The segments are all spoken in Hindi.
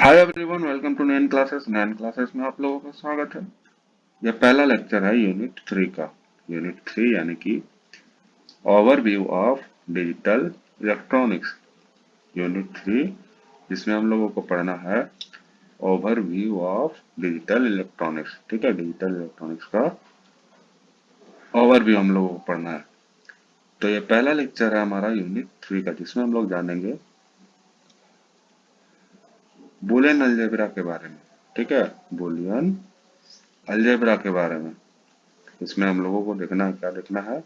Hi everyone, welcome to Nain classes. Nain classes में आप लोगों का स्वागत है। यह पहला लेक्चर है यूनिट 3 का। यूनिट 3 यानी कि overview of digital electronics. Unit 3 जिसमें हम लोगों को पढ़ना है ओवरव्यू ऑफ डिजिटल इलेक्ट्रॉनिक्स। ठीक है, डिजिटल इलेक्ट्रॉनिक्स का ओवरव्यू हम लोगों को पढ़ना है। तो ये पहला लेक्चर है हमारा यूनिट 3 का, जिसमें हम लोग जानेंगे बूलियन अलजेब्रा के बारे में। ठीक है, बूलियन अलजेब्रा के बारे में। इसमें हम लोगों को देखना है, क्या देखना है,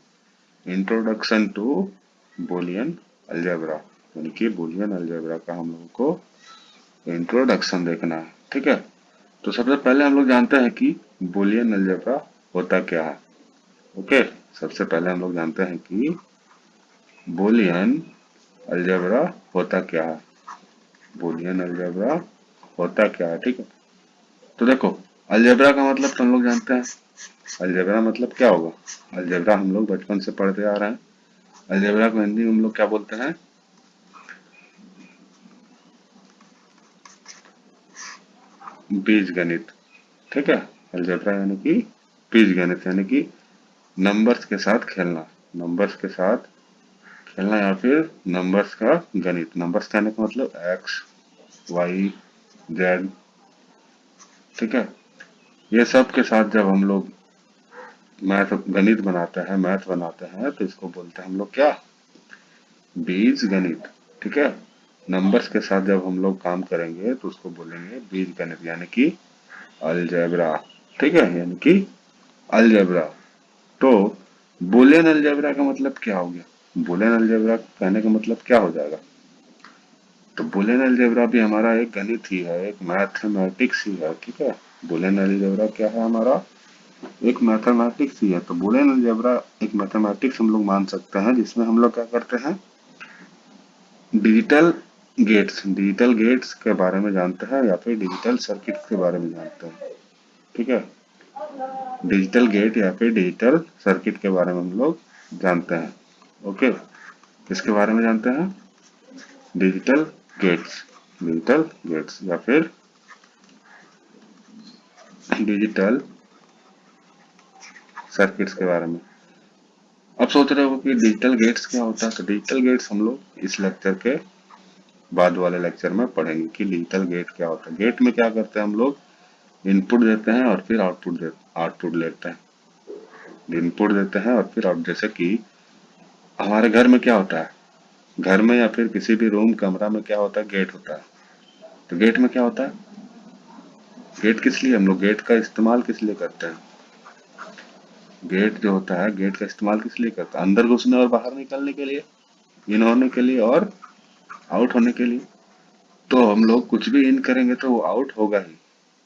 इंट्रोडक्शन टू बूलियन अलजेब्रा, यानी कि बूलियन अलजेब्रा का हम लोगों को इंट्रोडक्शन देखना है। ठीक है, तो सबसे पहले हम लोग जानते हैं कि बूलियन अलजेब्रा होता क्या है। ओके, सबसे पहले हम लोग जानते हैं कि बूलियन अलजेब्रा होता क्या है। बूलियन अलजेब्रा होता क्या है, ठीक है। तो देखो, अलजेब्रा का मतलब तो हम लोग जानते हैं। अलजेब्रा मतलब क्या होगा? अलजेब्रा हम लोग बचपन से पढ़ते आ रहे हैं। अलजेब्रा को हिंदी में हम लोग क्या बोलते हैं? बीज गणित। ठीक है, अलजेब्रा यानी कि बीज गणित, यानी कि नंबर्स के साथ खेलना। नंबर्स के साथ खेलना या फिर नंबर्स का गणित। नंबर्स कहने का मतलब एक्स, वाई, जेड। ठीक है, ये सब के साथ जब हम लोग मैथ गणित बनाते हैं, मैथ बनाते हैं, तो इसको बोलते हैं हम लोग क्या? बीज गणित। ठीक है, नंबर्स के साथ जब हम लोग काम करेंगे तो उसको बोलेंगे बीज गणित, यानी कि अलजेब्रा। ठीक है, यानी कि अलजेब्रा। तो बुलियन अलजेब्रा का मतलब क्या हो गया? बुलियन अलजेब्रा कहने का मतलब क्या हो जाएगा? तो बुलियन अलजेब्रा भी हमारा एक गणित ही है, एक मैथमेटिक्स ही है। ठीक है, बुलियन अलजेब्रा क्या है? हमारा एक मैथमेटिक्स ही है। तो बुलियन अलजेब्रा एक मैथमेटिक्स हम लोग मान सकते हैं, जिसमें हम लोग क्या करते हैं, डिजिटल गेट्स के बारे में जानते हैं या फिर डिजिटल सर्किट के बारे में जानते हैं। ठीक है, डिजिटल गेट या फिर डिजिटल सर्किट के बारे में हम लोग जानते हैं। ओके, किसके बारे में जानते हैं? Digital gets. डिजिटल गेट्स या फिर डिजिटल सर्किट्स के बारे में। अब सोच रहे हो कि डिजिटल गेट्स क्या होता है? तो डिजिटल गेट्स हम लोग इस लेक्चर के बाद वाले लेक्चर में पढ़ेंगे कि डिजिटल गेट क्या होता है। गेट में क्या करते हैं हम लोग? इनपुट देते हैं और फिर आउटपुट लेते हैं। इनपुट देते हैं और फिर आउट। जैसे कि हमारे घर में क्या होता है? घर में या फिर किसी भी रूम कमरा में क्या होता है? गेट होता है। तो गेट में क्या होता है? गेट किस लिए हम लोग गेट का इस्तेमाल किस लिए करते हैं? गेट जो होता है, गेट का इस्तेमाल किस लिए करते हैं? अंदर घुसने और बाहर निकलने के लिए, इन होने के लिए और आउट होने के लिए। तो हम लोग कुछ भी इन करेंगे तो वो आउट होगा ही।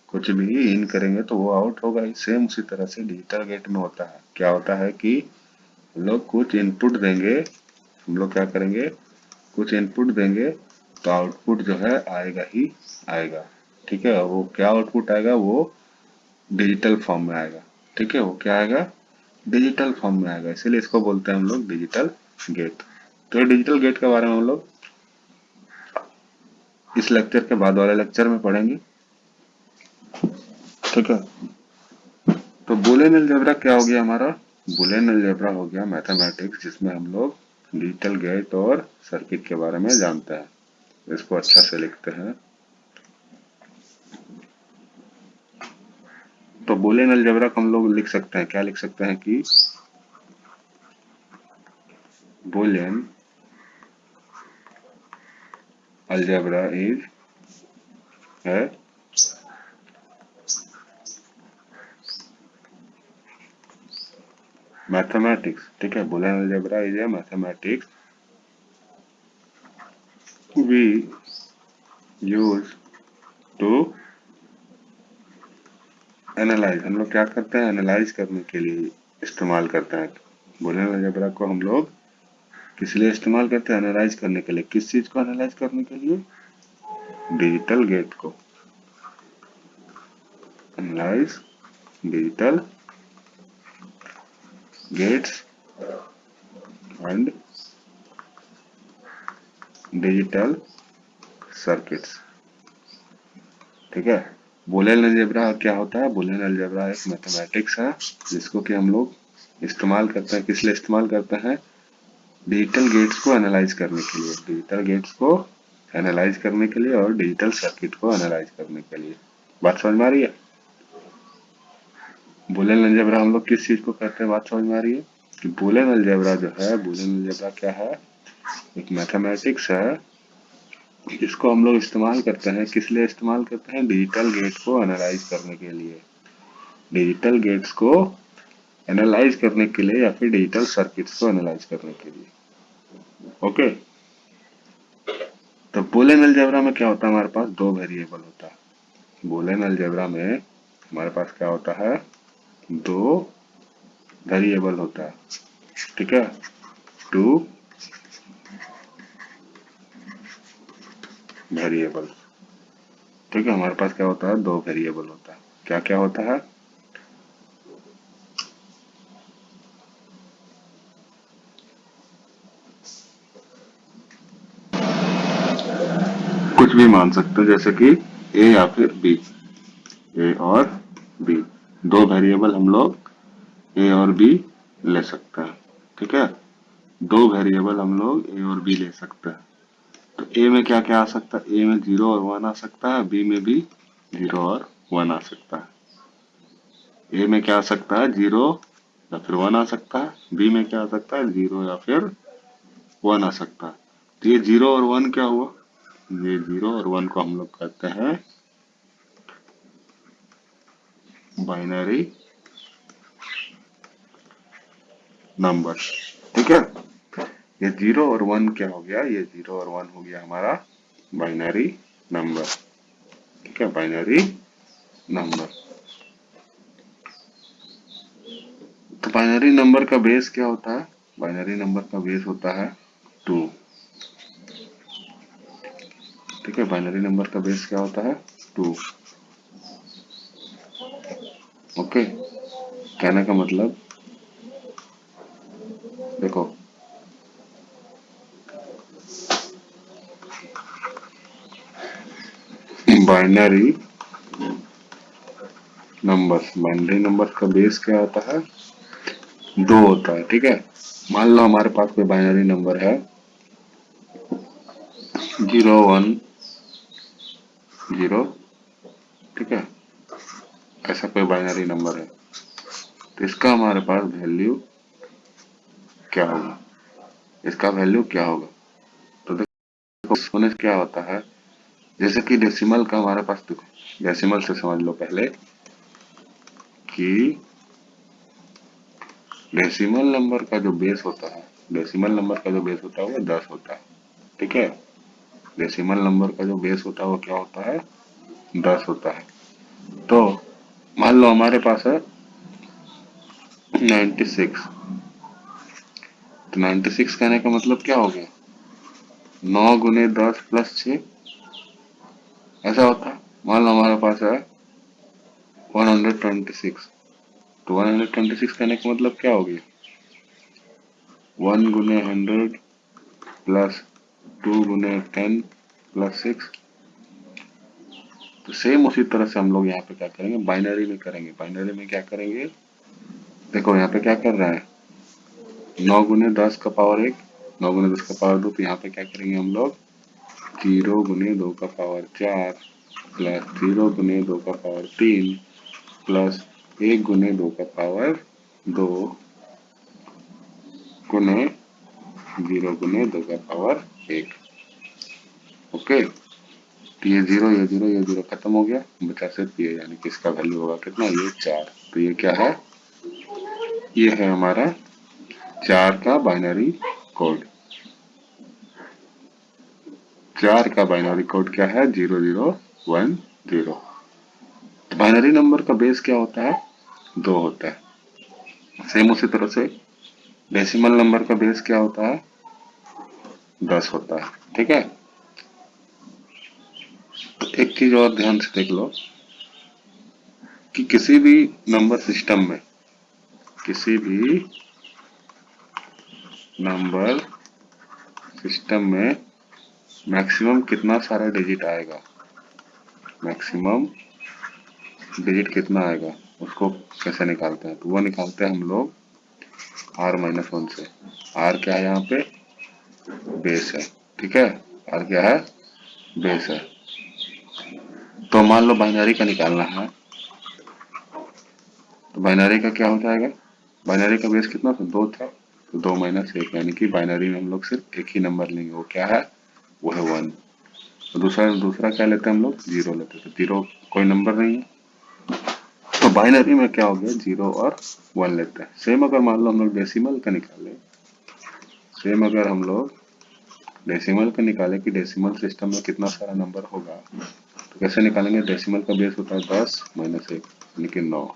कुछ भी इन करेंगे तो वो आउट होगा ही। सेम उसी तरह से डिजिटल गेट में होता है। क्या होता है कि हम लोग कुछ इनपुट देंगे, हम लोग क्या करेंगे, कुछ इनपुट देंगे, तो आउटपुट जो है आएगा ही आएगा। ठीक है, और वो क्या आउटपुट आएगा? वो डिजिटल फॉर्म में आएगा। ठीक है, वो क्या आएगा? डिजिटल फॉर्म में आएगा। इसीलिए इसको बोलते हैं हम लोग डिजिटल गेट। तो डिजिटल गेट के बारे में हम लोग इस लेक्चर के बाद वाले लेक्चर में पढ़ेंगे। ठीक है, तो बुलियन अलजेब्रा क्या हो गया हमारा? बुलियन अलजेब्रा हो गया मैथमेटिक्स, जिसमें हम लोग डिजिटल गेट और सर्किट के बारे में जानते हैं। इसको अच्छा से लिखते हैं। तो बुलियन अलजेब्रा को हम लोग लिख सकते हैं, क्या लिख सकते हैं कि बुलियन अलजेब्रा इज है मैथमेटिक्स। ठीक है, Boolean algebra is a mathematics we use to analyse. हम लोग क्या करते हैं? एनालाइज करने के लिए इस्तेमाल करते हैं। बुलियन अलजेब्रा को हम लोग किस लिए इस्तेमाल करते हैं? एनालाइज करने के लिए। किस चीज को एनालाइज करने के लिए? डिजिटल गेट को। Analyse digital gates and digital circuits. ठीक है। बूलियन अलजेब्रा क्या होता है? बूलियन अलजेब्रा एक मैथमेटिक्स है जिसको कि हम लोग इस्तेमाल करते हैं। किस लिए इस्तेमाल करते हैं? डिजिटल गेट्स को एनालाइज करने के लिए, डिजिटल गेट्स को एनालाइज करने के लिए और डिजिटल सर्किट को एनालाइज करने के लिए। बात समझ में आ रही है? बूलियन अलजेब्रा हम लोग किस चीज को कहते हैं? बात समझ में आ रही है कि बूलियन अलजेब्रा जो है, बूलियन अलजेब्रा क्या है? एक मैथमेटिक्स है जिसको हम लोग इस्तेमाल करते हैं। किस लिए इस्तेमाल करते हैं? डिजिटल गेट को एनालाइज करने के लिए, डिजिटल गेट्स को एनालाइज करने के लिए या फिर डिजिटल सर्किट्स को एनालाइज करने के लिए। ओके। तो बूलियन अलजेब्रा में क्या होता है? हमारे पास दो वेरिएबल होता है। बूलियन अलजेब्रा में हमारे पास क्या होता है? दो वेरिएबल होता है, ठीक है। टू वेरिएबल, ठीक है। हमारे पास क्या होता है? दो वेरिएबल होता है। क्या क्या होता है? कुछ भी मान सकते हो, जैसे कि ए या फिर बी, ए और बी, दो वेरिएबल हम लोग ए और बी ले सकते हैं, ठीक है। दो वेरिएबल हम लोग ए और बी ले सकते हैं। तो ए में क्या क्या आ सकता है? ए में 0 और 1 आ सकता है, बी में भी 0 और 1 आ सकता है। ए में क्या आ सकता है? 0 या फिर 1 आ सकता है। बी में क्या आ सकता है? 0 या फिर 1 आ सकता है। तो ये 0 और 1 क्या हुआ? ये 0 और 1 को हम लोग कहते हैं बाइनरी नंबर, ठीक है। ये 0 और 1 क्या हो गया? ये 0 और 1 हो गया हमारा बाइनरी नंबर, ठीक है, बाइनरी नंबर। तो बाइनरी नंबर का बेस क्या होता है? बाइनरी नंबर का बेस होता है 2, ठीक है। बाइनरी नंबर का बेस क्या होता है? 2। ओके। कहने का मतलब देखो, बाइनरी बाइनरी नंबर का बेस क्या होता है? 2 होता है, ठीक है। मान लो हमारे पास कोई बाइनरी नंबर है 0 1 0, ठीक है। ऐसा कोई बाइनरी नंबर है, तो इसका हमारे पास वैल्यू क्या होगा? इसका वैल्यू क्या होगा? तो देखो होने से क्या होता है, जैसे कि डेसिमल का हमारे पास, देखो डेसिमल से समझ लो पहले कि डेसिमल नंबर का जो बेस होता है, डेसिमल नंबर का जो बेस होता है वो 10 होता है, ठीक है। डेसिमल नंबर का जो बेस होता है वो क्या होता है? 10 होता है। तो मान लो हमारे पास है 96, तो 96 कहने का मतलब क्या हो गया? 9 गुने 10 प्लस 6, ऐसा होता है। मान लो हमारे पास है 126, तो 126 कहने का मतलब क्या हो गया? 1 गुने 100 प्लस 2 गुने 10 प्लस 6। तो सेम उसी तरह से हम लोग यहाँ पे क्या करेंगे? बाइनरी में करेंगे। बाइनरी में क्या करेंगे? देखो यहाँ पे क्या कर रहा है? 9 गुने 10 का पावर 1, 9 गुने 10 का पावर 2, तो यहाँ पे क्या करेंगे हम लोग? 0 गुने 2 का पावर 4 प्लस 0 गुने 2 का पावर 3 प्लस 1 गुने 2 का पावर 2 गुने 0 गुने 2 का पावर 1। ओके। तो ये 0 ये 0 ये 0 खत्म हो गया, बचा सिर्फ ये, यानी कि इसका वैल्यू होगा कितना? ये 4। तो ये क्या है? ये है हमारा 4 का बाइनरी कोड। 4 का बाइनरी कोड क्या है? 0010। तो बाइनरी नंबर का बेस क्या होता है? 2 होता है। सेम उसी तरह से डेसिमल नंबर का बेस क्या होता है? 10 होता है, ठीक है। तो एक चीज और ध्यान से देख लो कि किसी भी नंबर सिस्टम में, किसी भी नंबर सिस्टम में मैक्सिमम कितना सारा डिजिट आएगा? मैक्सिमम डिजिट कितना आएगा उसको कैसे निकालते हैं, तो वो निकालते हैं हम लोग r-1 से। r क्या है यहाँ पे, बेस है, ठीक है, r क्या है, बेस है। तो मान लो बाइनरी का निकालना है, तो बाइनरी का क्या हो जाएगा, बाइनरी का बेस कितना था, 2 था, तो 2 - 1, यानी कि बाइनरी में हम लोग सिर्फ एक ही नंबर लेंगे, वो क्या है, वो है 1। तो दूसरा दूसरा क्या लेते हैं हम लोग, 0 लेते हैं, तो 0 कोई नंबर नहीं है, तो बाइनरी में क्या हो गया, 0 और 1 लेते हैं। सेम अगर मान लो हम लोग डेसिमल का निकाले, सेम अगर हम लोग डेसिमल का निकाले कि डेसिमल सिस्टम में कितना सारा नंबर होगा, तो कैसे निकालेंगे, डेसिमल का बेस होता है 10 - 1 यानी कि 9,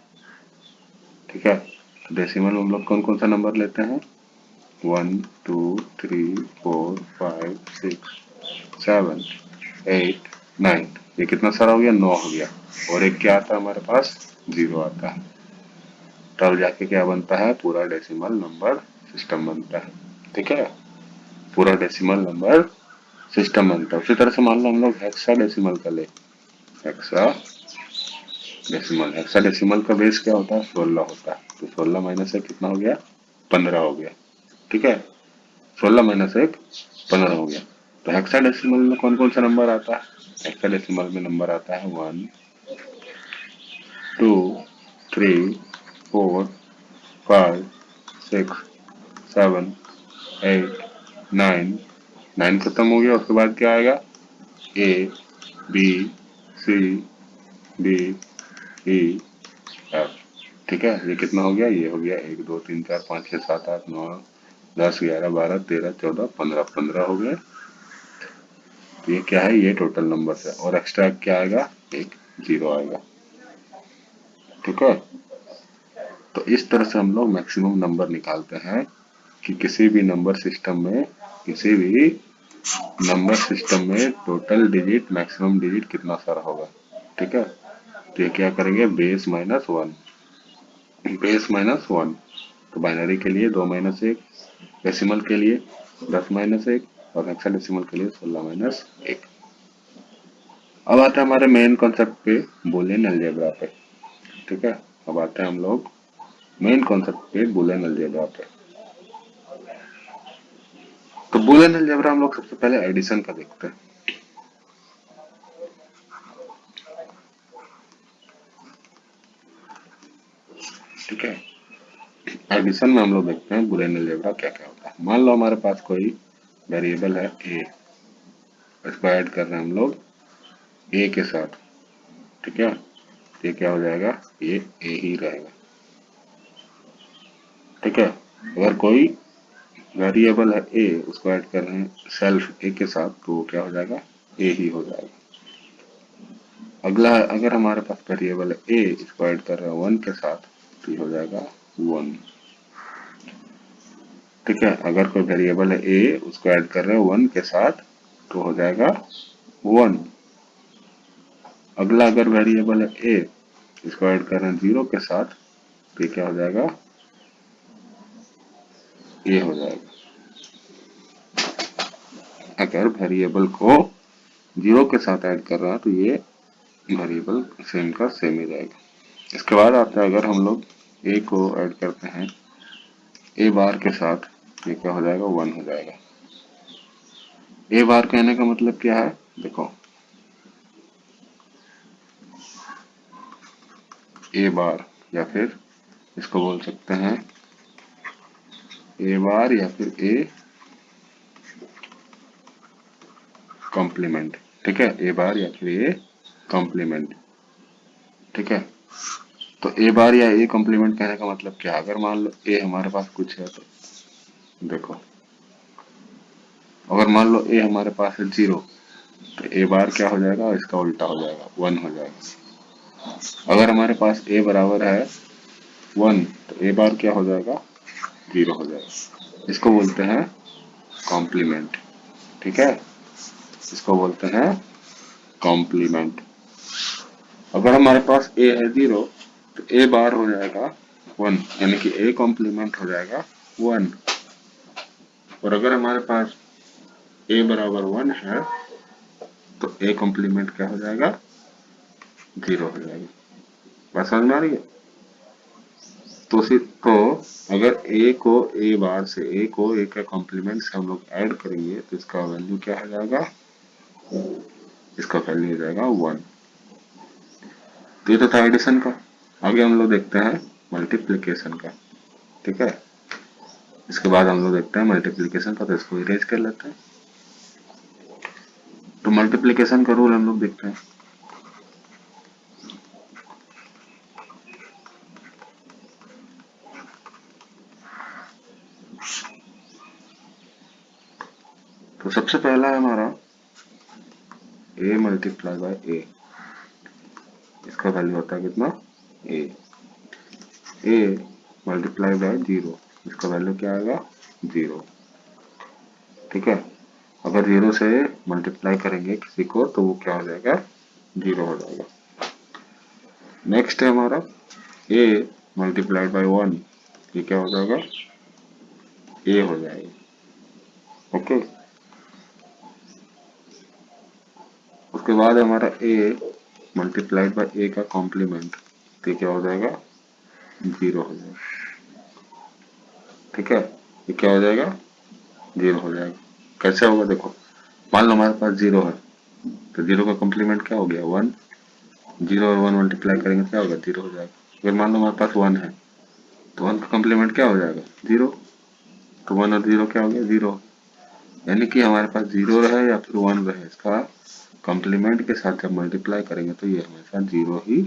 ठीक है। तो डेसिमल में हम लोग कौन कौन सा नंबर लेते हैं, 1 2 3 4 5 6 7 8 9, ये कितना सारा हो गया, 9 हो गया, और एक क्या आता है हमारे पास, 0 आता है, तब जाके क्या बनता है, पूरा डेसिमल नंबर सिस्टम बनता है, ठीक है, पूरा डेसिमल नंबर सिस्टम बनता है। उसी तरह से मान लो हम लोग हेक्सा डेसिमल का ले, हेक्सा डेसिमल, हेक्सा डेसिमल का बेस क्या होता है, 16 होता है, तो 16 - 1 कितना हो गया, 15 हो गया, ठीक है, 16 - 1 15 हो गया। तो हेक्सा डेसिमल में कौन कौन सा नंबर आता है, हेक्सा डेसिमल में नंबर आता है 1 2 3 4 5 6 7 8 9, 9 खत्म हो गया, उसके बाद क्या आएगा, A B C D E F, ठीक है, ये कितना हो गया, ये हो गया 1 2 3 4 5 6 7 8 9 10 11 12 13 14 15, 15 हो गए। तो ये क्या है, ये टोटल नंबर है, और एक्स्ट्रा क्या आएगा, एक 0 आएगा, ठीक है। तो इस तरह से हम लोग मैक्सिमम नंबर निकालते हैं कि किसी भी नंबर सिस्टम में, किसी भी नंबर सिस्टम में टोटल डिजिट, मैक्सिमम डिजिट कितना सारा होगा, ठीक है। तो ये क्या करेंगे, बेस -1, बेस -1, तो बाइनरी के लिए 2 - 1, डेसिमल के लिए 10 - 1, और हेक्साडेसिमल के लिए 16 - 1। अब आते हैं हमारे मेन कॉन्सेप्ट पे, बुलियन अलजेब्रा पे, ठीक है। अब आते हैं हम लोग मेन कॉन्सेप्ट पे, बुलियन अलजेब्रा पे। तो बुलियन अलजेब्रा हम लोग सबसे पहले एडिशन का देखते हैं, ठीक है। एडिशन में हम लोग देखते हैं बुलियन अलजेब्रा क्या क्या होता है। मान लो हमारे पास कोई वेरिएबल है ए, इसको ऐड कर रहे हैं हम लोग ए के साथ, ठीक है, ये क्या हो जाएगा, ये ए ही रहेगा, ठीक है। अगर कोई वेरिएबल है ए, उसको ऐड कर रहे हैं सेल्फ ए के साथ, तो वो क्या हो जाएगा, ए ही हो जाएगा। अगला, अगर हमारे पास वेरिएबल है ए, इसको ऐड कर रहे हैं 1 के साथ, तो ये हो जाएगा 1, ठीक है। अगर कोई वेरिएबल है ए, उसको ऐड कर रहे हैं 1 के साथ, तो हो जाएगा 1। अगला अगर वेरिएबल है ए, इसको ऐड कर रहे हैं 0 के साथ, तो ये क्या हो जाएगा, ए हो जाएगा। अगर वेरिएबल को 0 के साथ ऐड कर रहा है, तो ये वेरिएबल सेम का सेम ही रहेगा। इसके बाद आता है, अगर हम लोग ए को ऐड करते हैं ए बार के साथ, ये क्या हो जाएगा, 1 हो जाएगा। ए बार कहने का मतलब क्या है, देखो, ए बार, या फिर इसको बोल सकते हैं ए बार, या फिर ए कॉम्प्लीमेंट, ठीक है, ए बार या फिर ए कॉम्प्लीमेंट, ठीक है। तो ए बार या ए कॉम्प्लीमेंट कहने का मतलब क्या है, अगर मान लो ए हमारे पास कुछ है, तो देखो, अगर मान लो ए हमारे पास है 0, तो ए बार क्या हो जाएगा, इसका उल्टा हो जाएगा, 1 हो जाएगा। अगर हमारे पास ए बराबर है 1, तो ए बार क्या हो जाएगा, 0 हो जाएगा। इसको बोलते हैं कॉम्प्लीमेंट, ठीक है, इसको बोलते हैं कॉम्प्लीमेंट। अगर हमारे पास ए है 0, तो ए बार हो जाएगा 1, यानी कि ए कॉम्प्लीमेंट हो जाएगा 1। और अगर हमारे पास ए बराबर 1 है, तो ए कॉम्प्लीमेंट क्या हो जाएगा, 0 हो जाएगी। बात समझ में आ रही है? तो अगर a को a बार से a को a का कॉम्प्लीमेंट से हम लोग ऐड करेंगे तो इसका वैल्यू क्या हो जाएगा? इसका वैल्यू हो जाएगा 1। तो ये तो था एडिशन का। आगे हम लोग देखते हैं मल्टीप्लिकेशन का। ठीक है, इसके बाद हम लोग देखते हैं मल्टीप्लिकेशन का, तो इसको इरेज कर लेते हैं। तो मल्टीप्लिकेशन का रूल हम लोग देखते हैं। तो सबसे पहला है हमारा a मल्टीप्लाई बाय a, इसका वैल्यू होता है कितना? a मल्टीप्लाई बाय 0, इसका वैल्यू क्या आएगा? 0। ठीक है, अगर 0 से मल्टीप्लाई करेंगे किसी को तो वो क्या हो जाएगा? 0 हो जाएगा। नेक्स्ट है हमारा a मल्टीप्लाइड बाय 1, ये क्या हो जाएगा? a हो जाएगा। ओके, उसके बाद हमारा a मल्टीप्लाइड बाय a का कॉम्प्लीमेंट, तो ये क्या हो जाएगा? 0 हो जाएगा। ठीक है, ये क्या हो जाएगा? 0 हो जाएगा। कैसे होगा देखो, मान लो हमारे पास 0 है तो 0 का कॉम्प्लीमेंट क्या हो गया? 1। 0 और 1 मल्टीप्लाई करेंगे क्या होगा? 0 हो जाएगा। अगर मान लो हमारे पास 1 है तो 1 का कॉम्प्लीमेंट क्या हो जाएगा? 0। तो 1 और 0 क्या हो गया? 0। यानी कि हमारे पास 0 रहे या फिर 1 रहे, इसका कॉम्प्लीमेंट के साथ जब मल्टीप्लाई करेंगे तो ये हमेशा 0 ही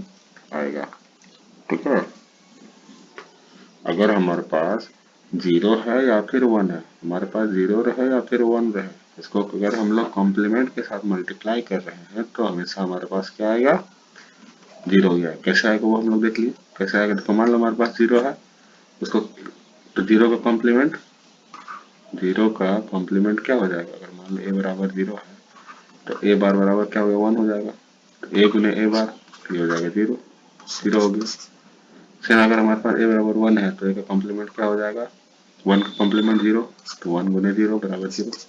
आएगा। ठीक है, अगर हमारे पास 0 है या फिर 1 है, हमारे पास 0 रहे या फिर 1 रहे, इसको अगर हम लोग कॉम्प्लीमेंट के साथ मल्टीप्लाई कर रहे हैं तो हमेशा हमारे पास क्या आएगा? 0 ही आएगा। कैसे आएगा वो हम लोग देख लिए। कैसे आएगा, तो मान लो हमारे पास 0 है, उसको तो 0 का कॉम्प्लीमेंट, 0 का कॉम्प्लीमेंट क्या हो जाएगा? अगर मान लो a बराबर 0 है तो a बार बराबर क्या हो गया? 1 हो जाएगा। तो a गुने a बार, तो ये हो जाएगा 0, 0 हो गया। फिर अगर हमारे पास a बराबर 1 है तो a का कॉम्प्लीमेंट क्या हो जाएगा? 1 का कॉम्प्लीमेंट 0, तो 1 गुने 0 बराबर 0।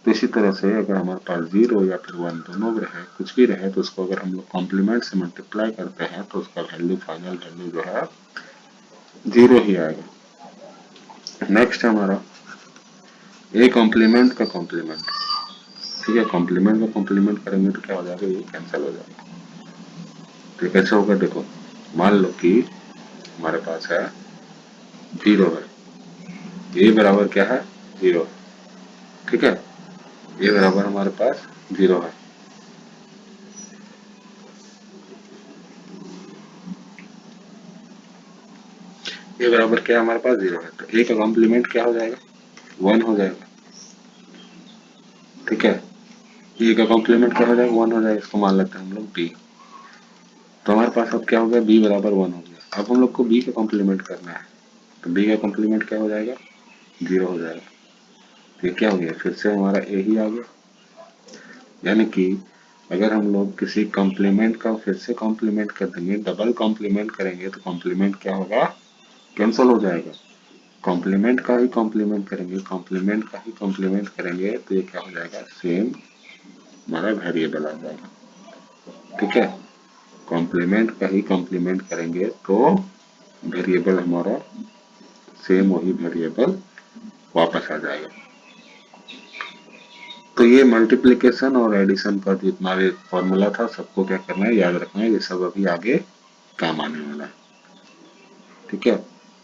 तो इसी तरह से अगर हमारे पास 0 या फिर 1 दोनों रहे, कुछ भी रहे, तो उसको अगर हम लोग कॉम्प्लीमेंट से मल्टीप्लाई करते हैं तो उसका वैल्यू, फाइनल वैल्यू जो है 0 ही आएगा। नेक्स्ट है हमारा a कॉम्प्लीमेंट का कॉम्प्लीमेंट। ठीक है, कॉम्प्लीमेंट का कॉम्प्लीमेंट करेंगे तो क्या हो जाएगा? ये कैंसिल हो जाएगा। तो ये कैसे होगा देखो, मान लो कि हमारे पास है 0 है, a बराबर क्या है? 0। ठीक है, a बराबर हमारे पास 0 है। a बराबर क्या है? हमारे पास 0 है, तो a का कॉम्प्लीमेंट क्या हो जाएगा? 1 हो जाएगा। ठीक है, a का कॉम्प्लीमेंट क्या हो जाएगा? 1 हो जाएगा। इसको मान लेते हैं हम लोग b। तो हमारे पास अब क्या हो गया? b बराबर 1 हो गया। अब हम लोग को b का कॉम्प्लीमेंट करना है, तो b का कॉम्प्लीमेंट क्या हो जाएगा? 0 हो जाएगा। तो ये क्या हो गया? फिर से हमारा a ही आ गया। यानी कि अगर हम लोग किसी कॉम्प्लीमेंट का फिर से कॉम्प्लीमेंट कर देंगे, डबल कॉम्प्लीमेंट करेंगे, तो कॉम्प्लीमेंट क्या होगा? कैंसिल हो जाएगा। कॉम्प्लीमेंट का ही कॉम्प्लीमेंट करेंगे, कॉम्प्लीमेंट का ही कॉम्प्लीमेंट करेंगे, तो ये क्या हो जाएगा? सेम हमारा वेरिएबल आ जाएगा। ठीक है, कॉम्प्लीमेंट का ही कॉम्प्लीमेंट करेंगे तो वेरिएबल हमारा सेम वही वेरिएबल वापस आ जाएगा। तो ये मल्टीप्लिकेशन और एडिशन का जितना भी फॉर्मूला था सबको क्या करना है? याद रखना है। ये सब अभी आगे काम आने वाला है। ठीक है,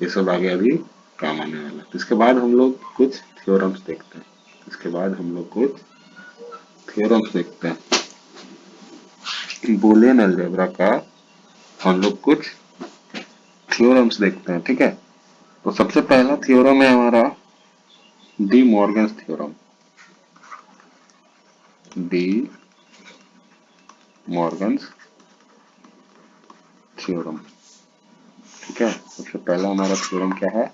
ये सब आगे अभी काम आने वाला है। इसके बाद हम लोग कुछ थ्योरम्स देखते हैं। इसके बाद हम लोग कुछ थ्योरम्स देखते हैं। बूलियन अलजेब्रा का हम लोग कुछ थ्योरम्स देखते हैं। ठीक है, तो सबसे पहला थ्योरम है हमारा D Morgan's theorem. D Morgan's theorem. ठीक है, सबसे पहला हमारा थ्योरम क्या है?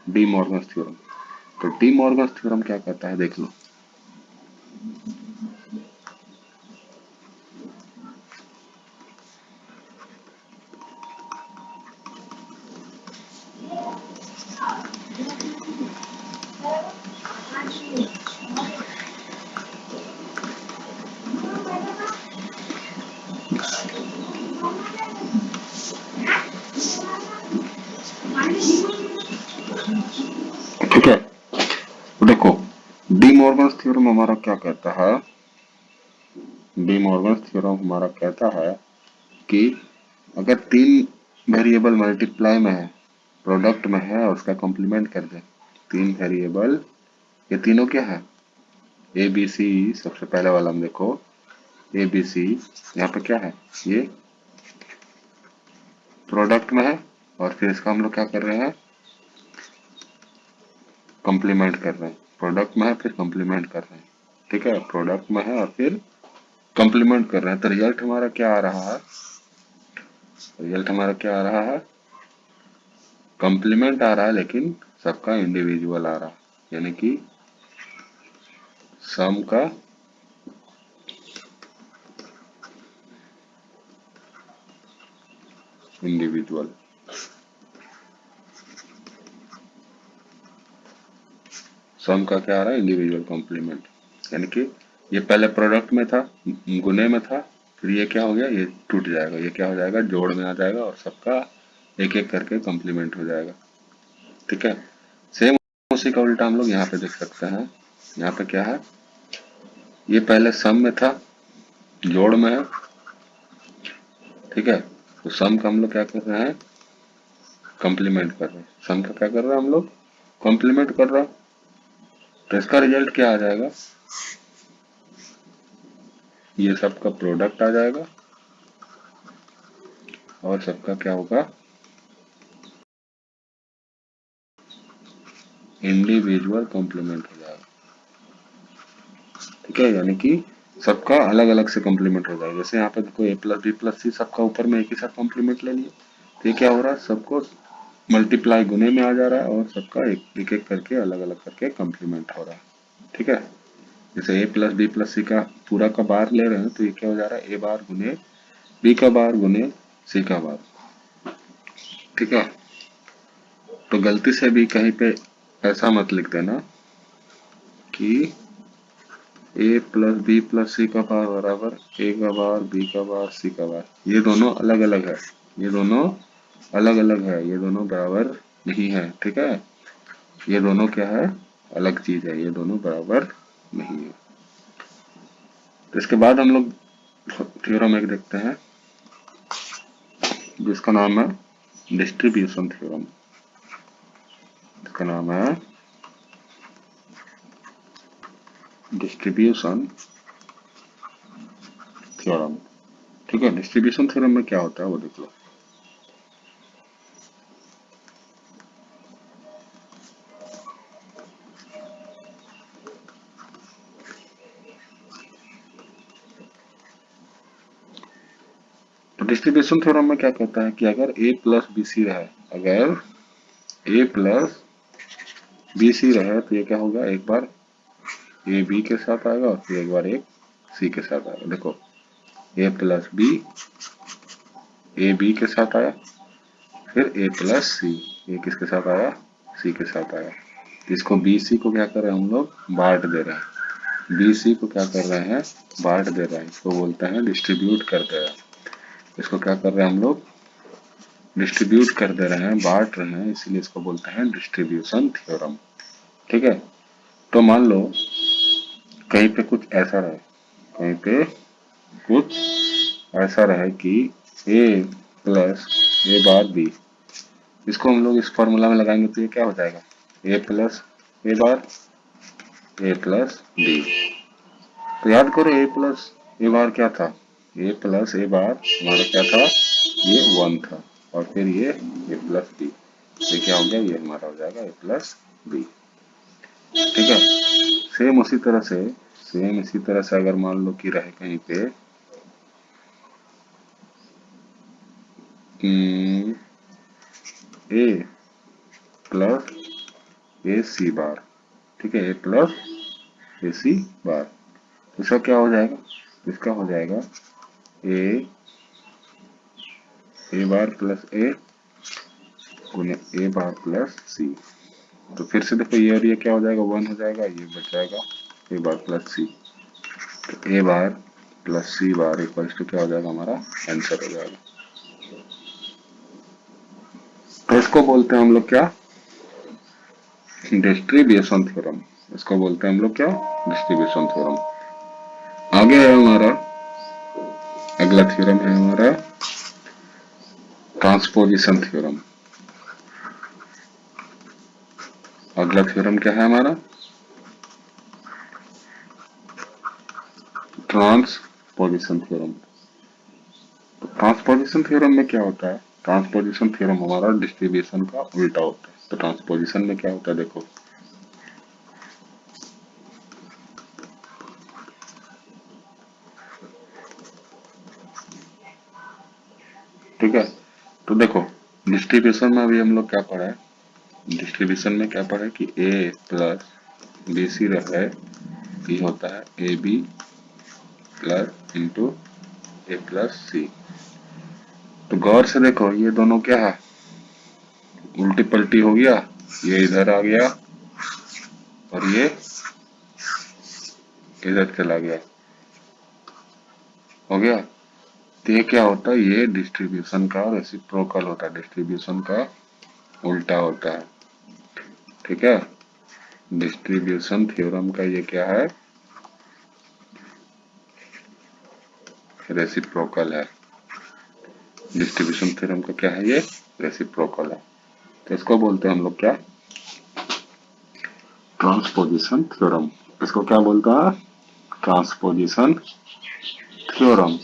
D Morgan's theorem. तो डी मॉर्गन्स थ्योरम क्या कहता है देख लो। मॉर्गन्स थ्योरम हमारा क्या कहता है, डी मॉर्गन्स थ्योरम हमारा कहता है कि अगर तीन वेरिएबल मल्टीप्लाई में है, प्रोडक्ट में है और उसका कॉम्प्लीमेंट कर दे, तीन वेरिएबल, ये तीनों क्या है, ए बी सी, सबसे पहले वाला हम देखो ए बी सी, यहाँ पे क्या है, ये प्रोडक्ट में है और फिर इसका हम लोग क्या कर रहे हैं, कॉम्प्लीमेंट कर रहे हैं, प्रोडक्ट में है फिर कॉम्प्लीमेंट कर रहे हैं, ठीक है, प्रोडक्ट में है और फिर कॉम्प्लीमेंट कर रहे हैं, तो रिजल्ट हमारा क्या आ रहा है, रिजल्ट हमारा क्या आ रहा है, कॉम्प्लीमेंट आ रहा है लेकिन सबका इंडिविजुअल आ रहा है, यानी कि सम का इंडिविजुअल, सम का क्या आ रहा है, इंडिविजुअल कॉम्प्लीमेंट, यानी कि ये पहले प्रोडक्ट में था, गुने में था, फिर ये क्या हो गया, ये टूट जाएगा, ये क्या हो जाएगा, जोड़ में आ जाएगा और सबका एक एक करके कॉम्प्लीमेंट हो जाएगा, ठीक है। सेम उसी का उल्टा हम लोग यहाँ पे देख सकते हैं, यहाँ पे क्या है, ये पहले सम में था, जोड़ में है, ठीक है, तो सम का हम लोग क्या कर रहे हैं, कॉम्प्लीमेंट कर रहे हैं, सम का क्या कर रहे हैं हम लोग, कॉम्प्लीमेंट कर रहा है, तो इसका रिजल्ट क्या आ जाएगा, ये सबका प्रोडक्ट आ जाएगा और सबका क्या होगा, इंडिविजुअल कॉम्प्लीमेंट हो जाएगा, ठीक है, यानी कि सबका अलग अलग से कॉम्प्लीमेंट हो जाएगा, जैसे यहाँ पे देखो ए प्लस बी प्लस सी, सबका ऊपर में एक ही साथ कॉम्प्लीमेंट ले लिए, तो ये क्या हो रहा है, सबको मल्टीप्लाई गुने में आ जा रहा है और सबका एक एक करके अलग अलग करके कॉम्प्लीमेंट हो रहा है, ठीक है। जैसे ए प्लस बी प्लस सी का पूरा का बार ले रहे हैं तो ये क्या हो जा रहा है, ए बार गुने बी का बार गुने सी का बार, ठीक है। तो गलती से भी कहीं पे ऐसा मत लिख देना कि ए प्लस बी प्लस सी का बार बराबर ए का बार बी का बार सी का बार, ये दोनों अलग अलग है, ये दोनों अलग अलग है, ये दोनों बराबर नहीं है, ठीक है, ये दोनों क्या है, अलग चीज है, ये दोनों बराबर नहीं है। तो इसके बाद हम लोग थ्योरम एक देखते हैं जिसका नाम है डिस्ट्रीब्यूशन थ्योरम, इसका नाम है डिस्ट्रीब्यूशन थ्योरम, ठीक है। डिस्ट्रीब्यूशन थ्योरम में क्या होता है वो देख लो, तो डिस्ट्रीब्यूशन थ्योरम में क्या कहता है कि अगर ए प्लस बी सी रहे, अगर ए प्लस बी सी रहे तो ये क्या होगा, एक बार ए बी के साथ आएगा और फिर एक बार एक सी के साथ आएगा, देखो ए प्लस बी ए बी के साथ आया, फिर ए प्लस सी, ये किसके साथ आया, सी के साथ आया, इसको बी सी को क्या कर रहे हैं हम लोग, बांट दे रहे हैं, बी सी को क्या कर रहे हैं, बांट दे रहे हैं, इसको बोलते हैं डिस्ट्रीब्यूट कर दे रहे हैं, इसको क्या कर रहे हैं हम लोग, डिस्ट्रीब्यूट कर दे रहे हैं, बांट रहे हैं, इसीलिए इसको बोलते हैं डिस्ट्रीब्यूशन थ्योरम, ठीक है। तो मान लो कहीं पे कुछ ऐसा रहे, कहीं पे कुछ ऐसा रहे कि ए प्लस ए बार बी, इसको हम लोग इस फॉर्मूला में लगाएंगे तो ये क्या हो जाएगा, ए plus A bar A plus B, तो याद करो ए प्लस ए बार क्या था, ए प्लस ए बार हमारा क्या था, ये 1 था और फिर ये ए प्लस बी, ये क्या हो गया, ये हमारा हो जाएगा ए प्लस बी, ठीक है। सेम उसी तरह से, सेम इसी तरह से अगर मान लो कि रहे कहीं पे ए प्लस ए सी बार, ठीक है, ए प्लस ए सी बार, तो इसका क्या हो जाएगा, इसका हो जाएगा ए ए बार प्लस ए गुने ए बार प्लस सी, तो फिर से देखो ये और ये क्या हो जाएगा, 1 हो जाएगा, ये बच जाएगा ए बार प्लस सी, तो A bar plus C bar equal to क्या हो जाएगा, हमारा आंसर हो जाएगा। तो इसको बोलते हैं हम लोग क्या, डिस्ट्रीब्यूशन थ्योरम, इसको बोलते हैं हम लोग क्या, डिस्ट्रीब्यूशन थ्योरम। आगे है हमारा अगला थ्योरम है हमारा ट्रांसपोजिशन थ्योरम। अगला थ्योरम क्या है हमारा, ट्रांसपोजिशन थ्योरम। तो ट्रांसपोजिशन थ्योरम में क्या होता है, ट्रांसपोजिशन थ्योरम हमारा डिस्ट्रीब्यूशन का उल्टा होता है। तो ट्रांसपोजिशन में क्या होता है देखो, ठीक है। तो देखो डिस्ट्रीब्यूशन में अभी हम लोग क्या पढ़ा है, डिस्ट्रीब्यूशन में क्या पढ़ा है कि ए प्लस बी सी रहे, ये होता है A B plus into A plus C. तो गौर से देखो ये दोनों क्या है, उल्टी पलटी हो गया, ये इधर आ गया और ये इधर चला गया, हो गया। तो ये क्या होता है, ये डिस्ट्रीब्यूशन का रेसिप्रोकल होता है, डिस्ट्रीब्यूशन का उल्टा होता है, ठीक है। डिस्ट्रीब्यूशन थ्योरम का ये क्या है, रेसिप्रोकल है। डिस्ट्रीब्यूशन थ्योरम का क्या है, ये रेसिप्रोकल है। तो इसको बोलते हैं हम लोग क्या, ट्रांसपोजिशन थ्योरम। इसको क्या बोलता है, ट्रांसपोजिशन थ्योरम,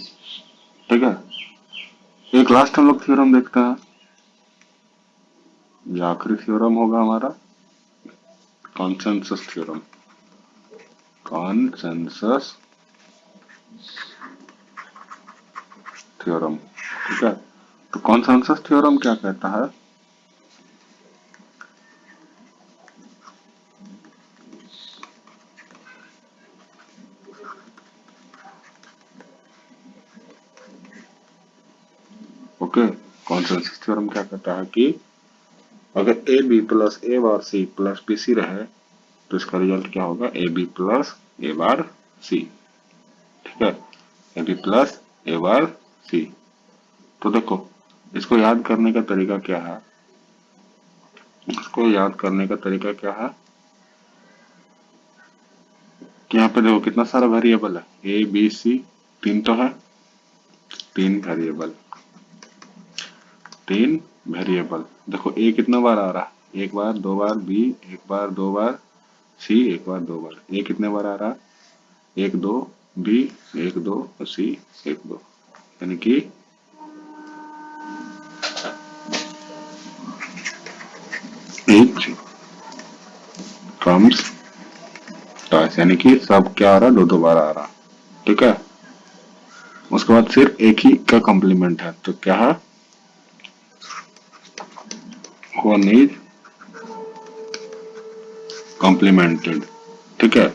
ठीक है। एक लास्ट हम लोग थ्योरम देखते हैं, ये आखिरी थ्योरम होगा हमारा कॉन्सेंसस थ्योरम। कॉन्सेंसस थ्योरम, ठीक है। तो कॉन्सेंसस थ्योरम क्या कहता है, ओके। कॉन्सेंसस थ्योरम क्या कहता है कि अगर A B plus A bar C plus B C रहे तो इसका रिजल्ट क्या होगा, ए बी प्लस ए बार सी, ठीक है। A B plus A bar C. तो देखो इसको याद करने का तरीका क्या है, इसको याद करने का तरीका क्या है कि यहाँ पे देखो कितना सारा वेरिएबल है, ए बी सी, तीन तो है, तीन वेरिएबल, तीन वेरिएबल। देखो ए कितना बार आ रहा है, एक बार दो बार, बी एक बार दो बार, सी एक बार दो बार। ए कितने बार आ रहा है, एक दो, बी एक दो और सी एक दो, यानी कि each comes twice, यानी कि सब क्या आ रहा है, दो दो बार आ रहा, ठीक है। उसके बाद सिर्फ एक ही का कॉम्प्लीमेंट है, तो क्या है, वन इज कॉम्प्लीमेंटेड, ठीक है।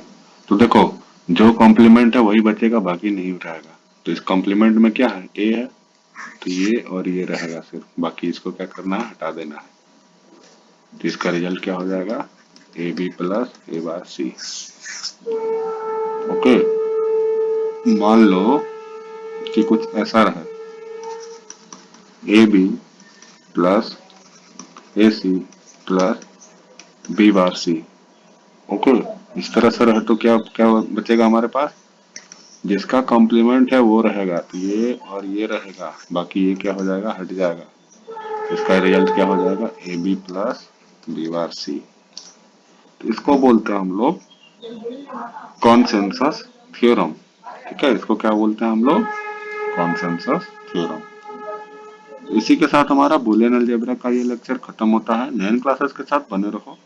तो देखो जो कॉम्प्लीमेंट है वही बचेगा, बाकी नहीं रहेगा। तो इस कॉम्प्लीमेंट में क्या है, ए है, तो ये और ये रहेगा सिर्फ, बाकी इसको क्या करना है, हटा देना है। तो इसका रिजल्ट क्या हो जाएगा, A B plus A bar C, okay. मान लो कि कुछ ऐसा रहे, A B plus A C plus B bar C, okay. इस तरह से रहे तो क्या क्या बचेगा हमारे पास, जिसका कॉम्प्लीमेंट है वो रहेगा, तो ये और ये रहेगा, बाकी ये क्या हो जाएगा, हट जाएगा। इसका रिजल्ट क्या हो जाएगा, A B plus B bar C. तो इसको बोलते हैं हम लोग कॉन्सेंसस थ्योरम, ठीक है। इसको क्या बोलते हैं हम लोग, कॉन्सेंसस थ्योरम। इसी के साथ हमारा बूलियन अलजेब्रा का ये लेक्चर खत्म होता है। नैन क्लासेस के साथ बने रहो।